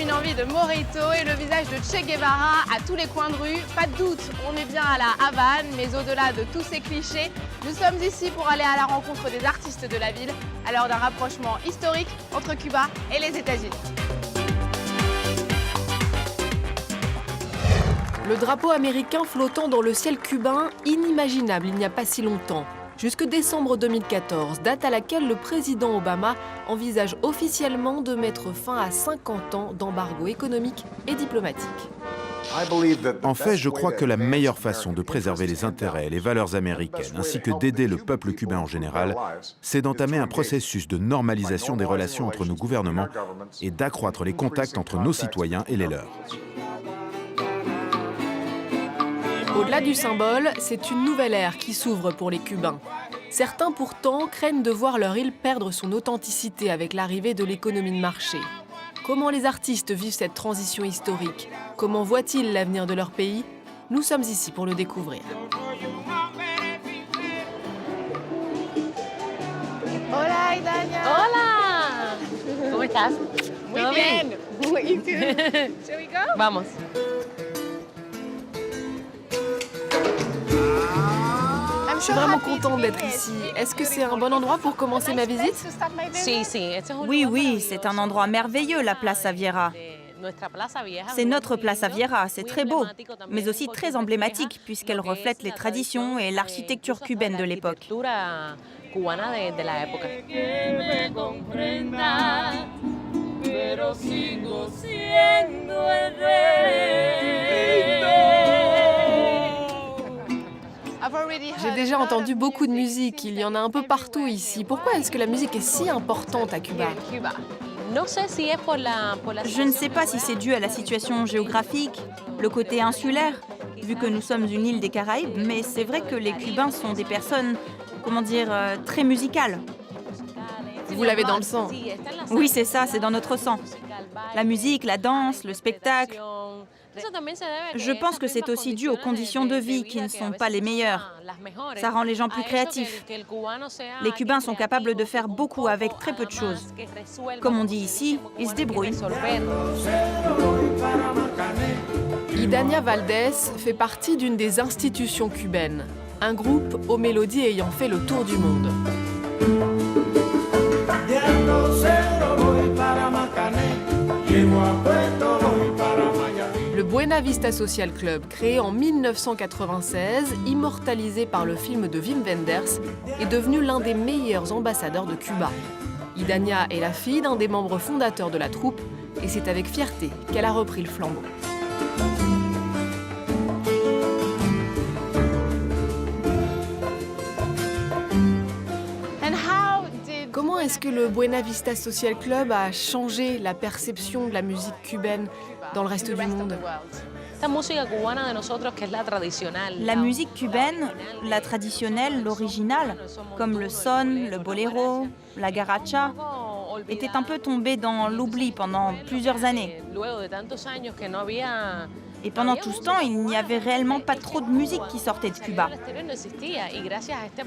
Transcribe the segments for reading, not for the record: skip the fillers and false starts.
Une envie de mojito et le visage de Che Guevara à tous les coins de rue. Pas de doute, on est bien à la Havane, mais au-delà de tous ces clichés, nous sommes ici pour aller à la rencontre des artistes de la ville, à l'heure d'un rapprochement historique entre Cuba et les États-Unis. Le drapeau américain flottant dans le ciel cubain, inimaginable il n'y a pas si longtemps. Jusque décembre 2014, date à laquelle le président Obama envisage officiellement de mettre fin à 50 ans d'embargo économique et diplomatique. En fait, je crois que la meilleure façon de préserver les intérêts et les valeurs américaines, ainsi que d'aider le peuple cubain en général, c'est d'entamer un processus de normalisation des relations entre nos gouvernements et d'accroître les contacts entre nos citoyens et les leurs. Au-delà du symbole, c'est une nouvelle ère qui s'ouvre pour les Cubains. Certains pourtant craignent de voir leur île perdre son authenticité avec l'arrivée de l'économie de marché. Comment les artistes vivent cette transition historique? Comment voient-ils l'avenir de leur pays? Nous sommes ici pour le découvrir. Hola, Idania. Hola. ¿Cómo estás? Muy bien. You too. Shall we go? Vamos. Je suis vraiment contente d'être ici. Est-ce que c'est un bon endroit pour commencer ma visite? Oui, c'est un endroit merveilleux, la Plaza Vieja. C'est notre Plaza Vieja, c'est très beau, mais aussi très emblématique puisqu'elle reflète les traditions et l'architecture cubaine de l'époque. J'ai déjà entendu beaucoup de musique, il y en a un peu partout ici. Pourquoi est-ce que la musique est si importante à Cuba? Je ne sais pas si c'est dû à la situation géographique, le côté insulaire, vu que nous sommes une île des Caraïbes, mais c'est vrai que les Cubains sont des personnes, très musicales. Vous l'avez dans le sang. Oui, c'est ça, c'est dans notre sang. La musique, la danse, le spectacle. Je pense que c'est aussi dû aux conditions de vie qui ne sont pas les meilleures. Ça rend les gens plus créatifs. Les Cubains sont capables de faire beaucoup avec très peu de choses. Comme on dit ici, ils se débrouillent. Idania Valdés fait partie d'une des institutions cubaines, un groupe aux mélodies ayant fait le tour du monde. Le Buena Vista Social Club, créé en 1996, immortalisé par le film de Wim Wenders, est devenu l'un des meilleurs ambassadeurs de Cuba. Idania est la fille d'un des membres fondateurs de la troupe et c'est avec fierté qu'elle a repris le flambeau. Comment est-ce que le Buena Vista Social Club a changé la perception de la musique cubaine dans le reste du monde? La musique cubaine, la traditionnelle, l'originale, comme le son, le boléro, la guaracha, était un peu tombée dans l'oubli pendant plusieurs années. Et pendant tout ce temps, il n'y avait réellement pas trop de musique qui sortait de Cuba.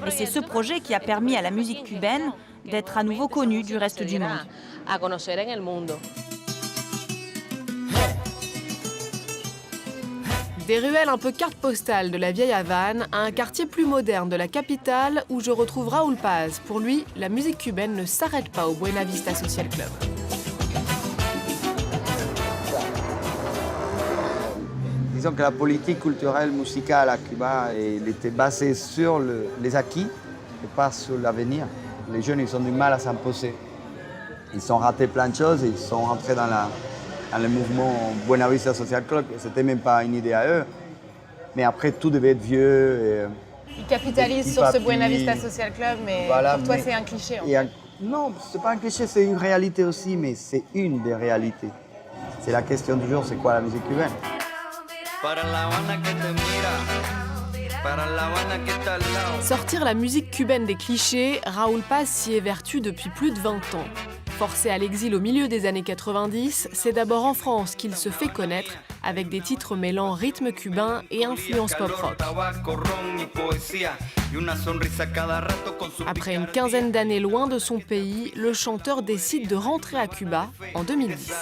Et c'est ce projet qui a permis à la musique cubaine d'être à nouveau connue du reste du monde. Des ruelles un peu carte postale de la vieille Havane à un quartier plus moderne de la capitale où je retrouve Raúl Paz. Pour lui, la musique cubaine ne s'arrête pas au Buena Vista Social Club. Disons que la politique culturelle musicale à Cuba elle était basée sur les acquis et pas sur l'avenir. Les jeunes ils ont du mal à s'imposer. Ils ont raté plein de choses, ils sont rentrés dans le mouvement Buena Vista Social Club. C'était même pas une idée à eux. Mais après, tout devait être vieux. Ils capitalisent sur ce Buena Vista Social Club, mais voilà, pour toi, c'est un cliché. En fait. Non, c'est pas un cliché, c'est une réalité aussi, mais c'est une des réalités. C'est la question du jour, c'est quoi la musique cubaine? Sortir la musique cubaine des clichés, Raúl Paz s'y évertue depuis plus de 20 ans. Forcé à l'exil au milieu des années 90, c'est d'abord en France qu'il se fait connaître avec des titres mêlant rythme cubain et influence pop-rock. Après une quinzaine d'années loin de son pays, le chanteur décide de rentrer à Cuba en 2010.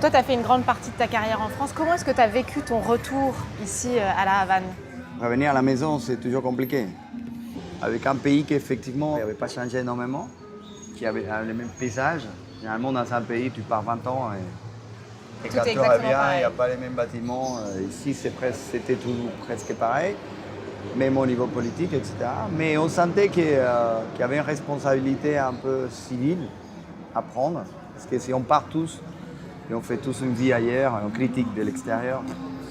Toi, tu as fait une grande partie de ta carrière en France. Comment est-ce que tu as vécu ton retour ici à La Havane? Revenir à la maison, c'est toujours compliqué. Avec un pays qui, effectivement, n'avait pas changé énormément, qui avait les mêmes paysages. Généralement, dans un pays, tu pars 20 ans et quand tu reviens, il n'y a pas les mêmes bâtiments. Ici, c'était toujours presque pareil, même au niveau politique, etc. Mais on sentait qu'il y avait une responsabilité un peu civile à prendre. Parce que si on part tous et on fait tous une vie ailleurs, on critique de l'extérieur,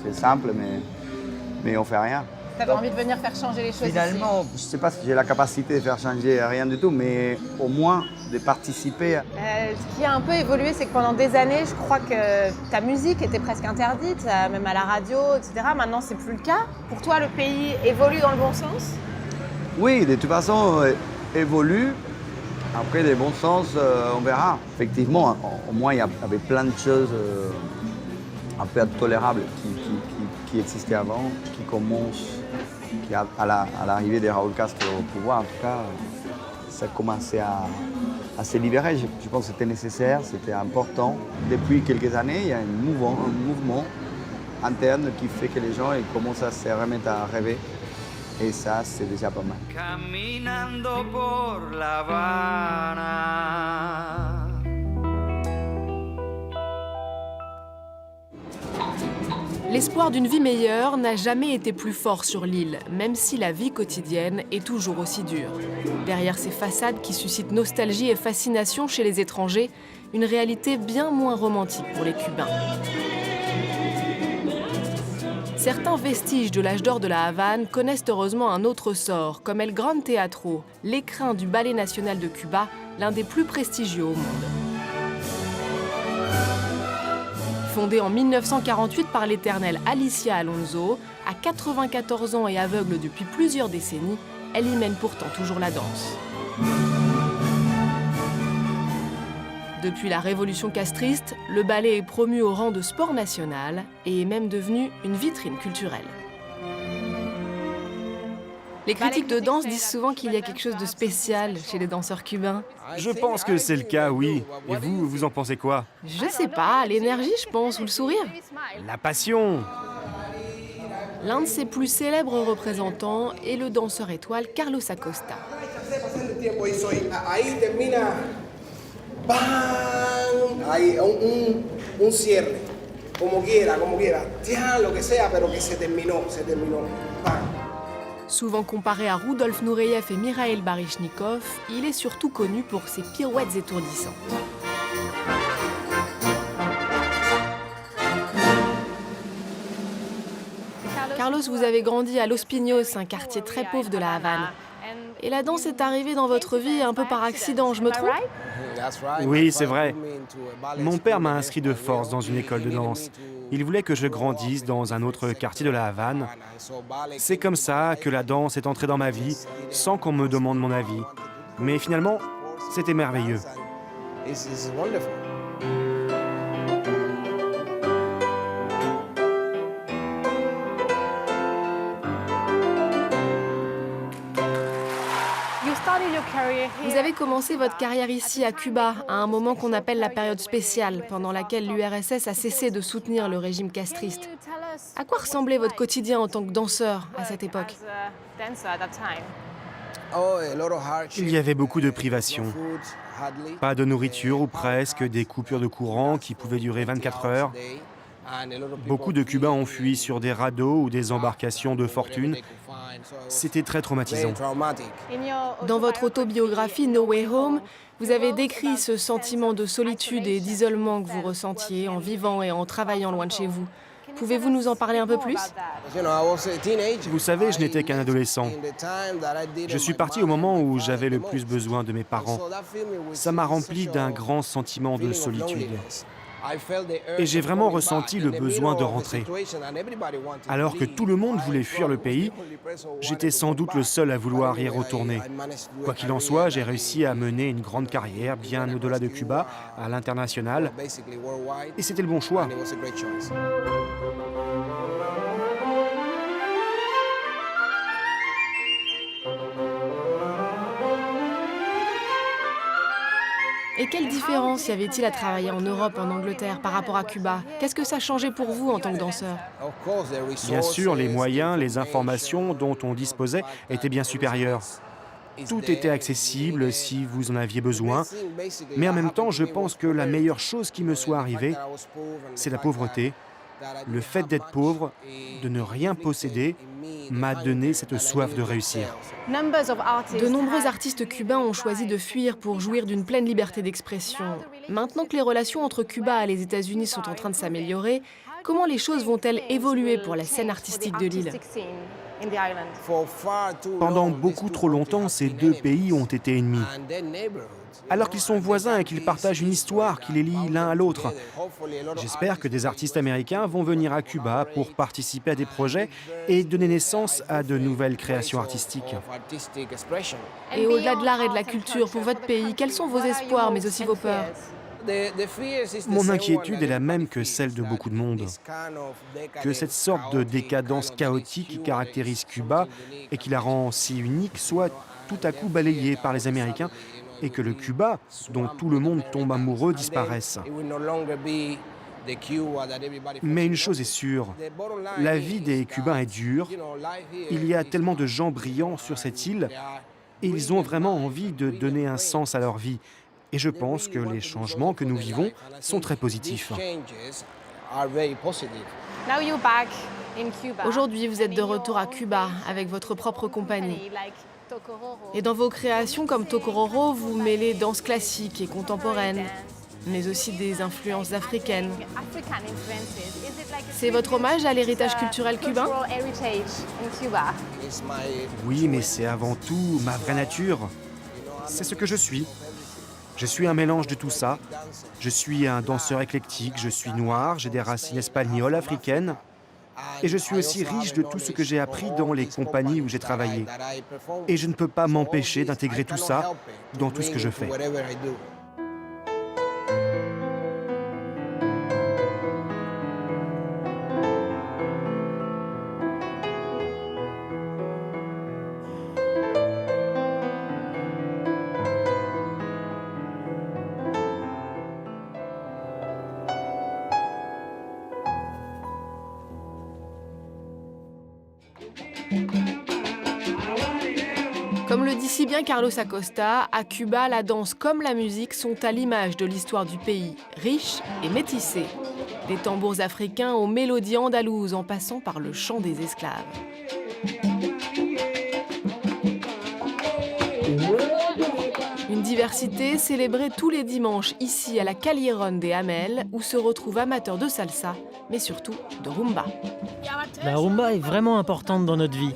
c'est simple, mais on ne fait rien. Tu avais envie de venir faire changer les choses finalement, ici. Je ne sais pas si j'ai la capacité de faire changer rien du tout, mais au moins de participer. Ce qui a un peu évolué, c'est que pendant des années, je crois que ta musique était presque interdite, même à la radio, etc. Maintenant, c'est plus le cas. Pour toi, le pays évolue dans le bon sens? Oui, de toute façon, évolue. Après, le bon sens, on verra. Effectivement, au moins, il y avait plein de choses un peu intolérables qui existaient avant, qui commencent. À l'arrivée de Raúl Castro au pouvoir, en tout cas, ça commençait à se libérer. Je pense que c'était nécessaire, c'était important. Depuis quelques années, il y a un mouvement interne qui fait que les gens commencent à se remettre à rêver. Et ça, c'est déjà pas mal. Caminando por La Habana. L'espoir d'une vie meilleure n'a jamais été plus fort sur l'île, même si la vie quotidienne est toujours aussi dure. Derrière ces façades qui suscitent nostalgie et fascination chez les étrangers, une réalité bien moins romantique pour les Cubains. Certains vestiges de l'âge d'or de la Havane connaissent heureusement un autre sort, comme El Gran Teatro, l'écrin du Ballet national de Cuba, l'un des plus prestigieux au monde. Fondée en 1948 par l'éternelle Alicia Alonso, à 94 ans et aveugle depuis plusieurs décennies, elle y mène pourtant toujours la danse. Depuis la révolution castriste, le ballet est promu au rang de sport national et est même devenu une vitrine culturelle. Les critiques de danse disent souvent qu'il y a quelque chose de spécial chez les danseurs cubains. Je pense que c'est le cas, oui. Et vous, vous en pensez quoi? Je sais pas, l'énergie, je pense, ou le sourire. La passion. L'un de ses plus célèbres représentants est le danseur étoile Carlos Acosta. Souvent comparé à Rudolf Nureyev et Mikhail Baryshnikov, il est surtout connu pour ses pirouettes étourdissantes. Carlos, vous avez grandi à Los Pinos, un quartier très pauvre de la Havane. Et la danse est arrivée dans votre vie un peu par accident, je me trompe? Oui, c'est vrai. Mon père m'a inscrit de force dans une école de danse. Il voulait que je grandisse dans un autre quartier de la Havane. C'est comme ça que la danse est entrée dans ma vie, sans qu'on me demande mon avis. Mais finalement, c'était merveilleux. Vous avez commencé votre carrière ici à Cuba, à un moment qu'on appelle la période spéciale, pendant laquelle l'URSS a cessé de soutenir le régime castriste. À quoi ressemblait votre quotidien en tant que danseur à cette époque? Il y avait beaucoup de privations. Pas de nourriture ou presque, des coupures de courant qui pouvaient durer 24 heures. Beaucoup de Cubains ont fui sur des radeaux ou des embarcations de fortune. C'était très traumatisant. Dans votre autobiographie No Way Home, vous avez décrit ce sentiment de solitude et d'isolement que vous ressentiez en vivant et en travaillant loin de chez vous. Pouvez-vous nous en parler un peu plus? Vous savez, je n'étais qu'un adolescent. Je suis parti au moment où j'avais le plus besoin de mes parents. Ça m'a rempli d'un grand sentiment de solitude. Et j'ai vraiment ressenti le besoin de rentrer. Alors que tout le monde voulait fuir le pays, j'étais sans doute le seul à vouloir y retourner. Quoi qu'il en soit, j'ai réussi à mener une grande carrière bien au-delà de Cuba, à l'international. Et c'était le bon choix. Et quelle différence y avait-il à travailler en Europe, en Angleterre, par rapport à Cuba? Qu'est-ce que ça changeait pour vous en tant que danseur? Bien sûr, les moyens, les informations dont on disposait étaient bien supérieurs. Tout était accessible si vous en aviez besoin. Mais en même temps, je pense que la meilleure chose qui me soit arrivée, c'est la pauvreté. Le fait d'être pauvre, de ne rien posséder, m'a donné cette soif de réussir. De nombreux artistes cubains ont choisi de fuir pour jouir d'une pleine liberté d'expression. Maintenant que les relations entre Cuba et les États-Unis sont en train de s'améliorer, comment les choses vont-elles évoluer pour la scène artistique de l'île? Pendant beaucoup trop longtemps, ces deux pays ont été ennemis. Alors qu'ils sont voisins et qu'ils partagent une histoire qui les lie l'un à l'autre. J'espère que des artistes américains vont venir à Cuba pour participer à des projets et donner naissance à de nouvelles créations artistiques. Et au-delà de l'art et de la culture, pour votre pays, quels sont vos espoirs, mais aussi vos peurs? Mon inquiétude est la même que celle de beaucoup de monde. Que cette sorte de décadence chaotique qui caractérise Cuba et qui la rend si unique soit tout à coup balayée par les Américains et que le Cuba, dont tout le monde tombe amoureux, disparaisse. Mais une chose est sûre, la vie des Cubains est dure. Il y a tellement de gens brillants sur cette île et ils ont vraiment envie de donner un sens à leur vie. Et je pense que les changements que nous vivons sont très positifs. Aujourd'hui, vous êtes de retour à Cuba avec votre propre compagnie. Et dans vos créations comme Tocororo, vous mêlez danse classique et contemporaine, mais aussi des influences africaines. C'est votre hommage à l'héritage culturel cubain? Oui, mais c'est avant tout ma vraie nature. C'est ce que je suis. Je suis un mélange de tout ça. Je suis un danseur éclectique, je suis noir, j'ai des racines espagnoles, africaines. Et je suis aussi riche de tout ce que j'ai appris dans les compagnies où j'ai travaillé. Et je ne peux pas m'empêcher d'intégrer tout ça dans tout ce que je fais. Comme le dit si bien Carlos Acosta, à Cuba, la danse comme la musique sont à l'image de l'histoire du pays, riche et métissée. Des tambours africains aux mélodies andalouses en passant par le chant des esclaves. Une diversité célébrée tous les dimanches ici à la Callejon de Amel, où se retrouvent amateurs de salsa, mais surtout de rumba. La rumba est vraiment importante dans notre vie.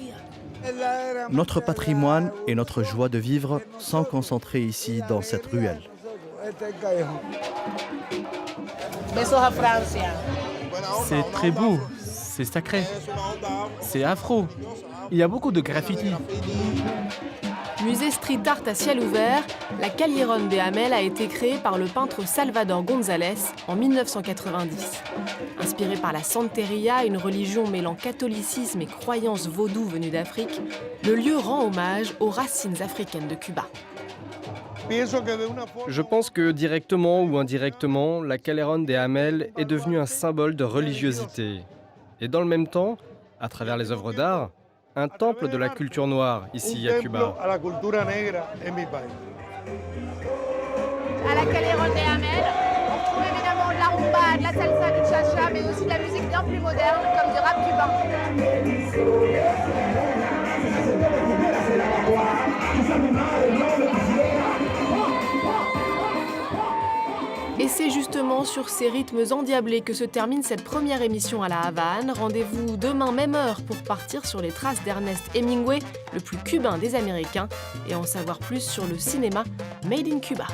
Notre patrimoine et notre joie de vivre sont concentrés ici dans cette ruelle. C'est très beau, c'est sacré, c'est afro. Il y a beaucoup de graffitis. Musée street art à ciel ouvert, la Callejon de Amel a été créée par le peintre Salvador González en 1990. Inspiré par la Santeria, une religion mêlant catholicisme et croyances vaudou venues d'Afrique, le lieu rend hommage aux racines africaines de Cuba. Je pense que directement ou indirectement, la Callejon de Amel est devenue un symbole de religiosité. Et dans le même temps, à travers les œuvres d'art, un temple de la culture noire ici à Cuba. À la Callejon de Amel, on retrouve évidemment de la rumba, de la salsa, du cha-cha, mais aussi de la musique bien plus moderne, comme du rap cubain. Et c'est justement justement sur ces rythmes endiablés que se termine cette première émission à La Havane. Rendez-vous demain même heure pour partir sur les traces d'Ernest Hemingway, le plus cubain des Américains, et en savoir plus sur le cinéma Made in Cuba.